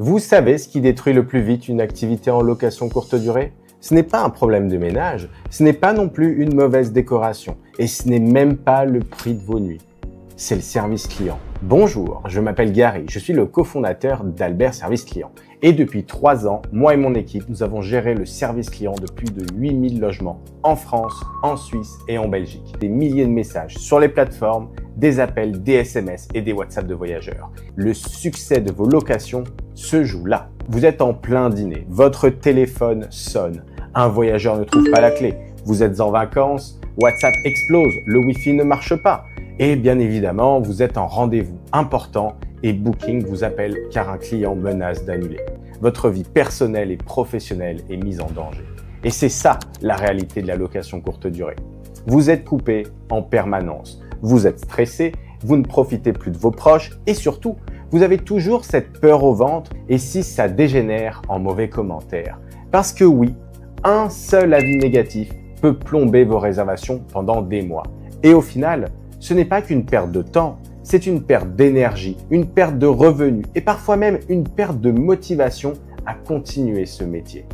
Vous savez ce qui détruit le plus vite une activité en location courte durée? Ce n'est pas un problème de ménage, ce n'est pas non plus une mauvaise décoration et ce n'est même pas le prix de vos nuits. C'est le service client. Bonjour, je m'appelle Gary, je suis le cofondateur d'Albert Service Client. Et depuis 3 ans, moi et mon équipe, nous avons géré le service client de plus de 8000 logements en France, en Suisse et en Belgique. Des milliers de messages sur les plateformes, des appels, des SMS et des WhatsApp de voyageurs. Le succès de vos locations se joue là. Vous êtes en plein dîner, votre téléphone sonne, un voyageur ne trouve pas la clé, vous êtes en vacances, WhatsApp explose, le Wi-Fi ne marche pas. Et bien évidemment, vous êtes en rendez-vous important et Booking vous appelle car un client menace d'annuler. Votre vie personnelle et professionnelle est mise en danger. Et c'est ça la réalité de la location courte durée. Vous êtes coupé en permanence, vous êtes stressé, vous ne profitez plus de vos proches et surtout, vous avez toujours cette peur au ventre et si ça dégénère en mauvais commentaires. Parce que oui, un seul avis négatif peut plomber vos réservations pendant des mois. Et au final, ce n'est pas qu'une perte de temps, c'est une perte d'énergie, une perte de revenus et parfois même une perte de motivation à continuer ce métier.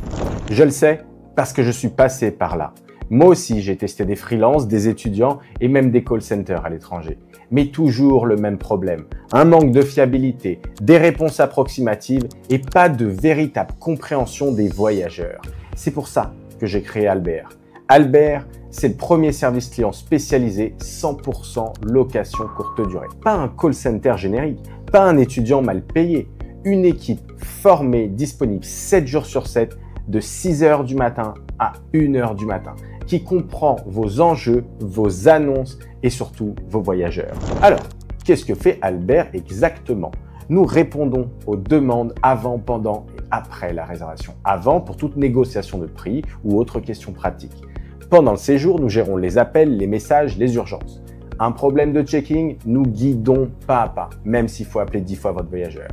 Je le sais parce que je suis passé par là. Moi aussi, j'ai testé des freelances, des étudiants et même des call centers à l'étranger. Mais toujours le même problème, un manque de fiabilité, des réponses approximatives et pas de véritable compréhension des voyageurs. C'est pour ça que j'ai créé Albert. Albert, c'est le premier service client spécialisé 100% location courte durée. Pas un call center générique, pas un étudiant mal payé, une équipe formée, disponible 7 jours sur 7, de 6 h du matin à 1 h du matin, qui comprend vos enjeux, vos annonces et surtout vos voyageurs. Alors, qu'est-ce que fait Albert exactement? Nous répondons aux demandes avant, pendant et après la réservation. Avant, pour toute négociation de prix ou autre question pratique. Pendant le séjour, nous gérons les appels, les messages, les urgences. Un problème de checking, nous guidons pas à pas, même s'il faut appeler 10 fois votre voyageur.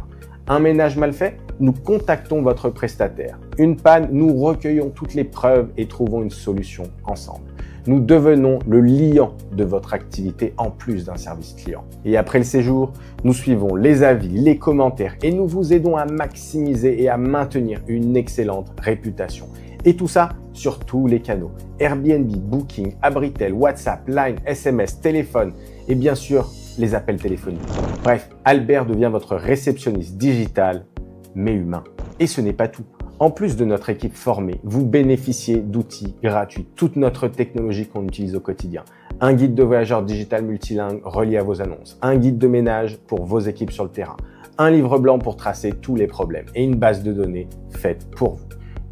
Un ménage mal fait, nous contactons votre prestataire. Une panne, nous recueillons toutes les preuves et trouvons une solution ensemble. Nous devenons le liant de votre activité en plus d'un service client. Et après le séjour, nous suivons les avis, les commentaires et nous vous aidons à maximiser et à maintenir une excellente réputation. Et tout ça sur tous les canaux. Airbnb, Booking, Abritel, WhatsApp, Line, SMS, téléphone et bien sûr les appels téléphoniques. Bref, Albert devient votre réceptionniste digital mais humain. Et ce n'est pas tout. En plus de notre équipe formée, vous bénéficiez d'outils gratuits, toute notre technologie qu'on utilise au quotidien. Un guide de voyageur digital multilingue relié à vos annonces, un guide de ménage pour vos équipes sur le terrain, un livre blanc pour tracer tous les problèmes et une base de données faite pour vous.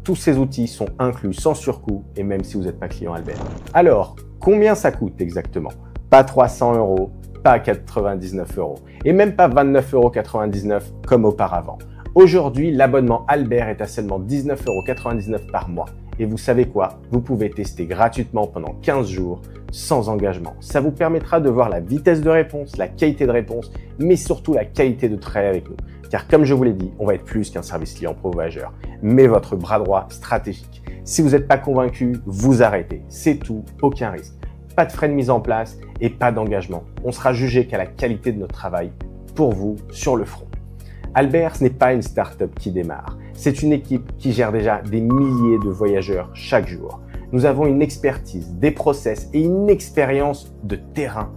Tous ces outils sont inclus sans surcoût et même si vous n'êtes pas client Albert. Alors, combien ça coûte exactement? Pas 300 €, pas 99 € et même pas 29,99 € comme auparavant. Aujourd'hui, l'abonnement Albert est à seulement 19,99 € par mois. Et vous savez quoi? Vous pouvez tester gratuitement pendant 15 jours sans engagement. Ça vous permettra de voir la vitesse de réponse, la qualité de réponse, mais surtout la qualité de travail avec nous. Car comme je vous l'ai dit, on va être plus qu'un service client pour voyageurs, mais votre bras droit stratégique. Si vous n'êtes pas convaincu, vous arrêtez. C'est tout, aucun risque. Pas de frais de mise en place et pas d'engagement. On sera jugé qu'à la qualité de notre travail pour vous sur le front. Albert, ce n'est pas une start-up qui démarre. C'est une équipe qui gère déjà des milliers de voyageurs chaque jour. Nous avons une expertise, des process et une expérience de terrain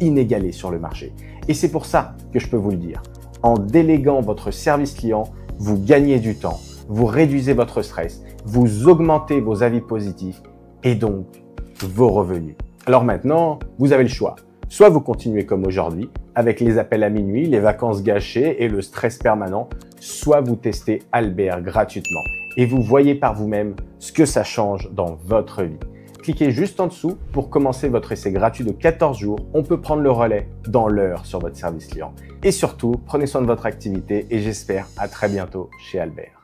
inégalée sur le marché. Et c'est pour ça que je peux vous le dire. En déléguant votre service client, vous gagnez du temps, vous réduisez votre stress, vous augmentez vos avis positifs et donc vos revenus. Alors maintenant, vous avez le choix. Soit vous continuez comme aujourd'hui, avec les appels à minuit, les vacances gâchées et le stress permanent, soit vous testez Albert gratuitement et vous voyez par vous-même ce que ça change dans votre vie. Cliquez juste en dessous pour commencer votre essai gratuit de 14 jours. On peut prendre le relais dans l'heure sur votre service client. Et surtout, prenez soin de votre activité et j'espère à très bientôt chez Albert.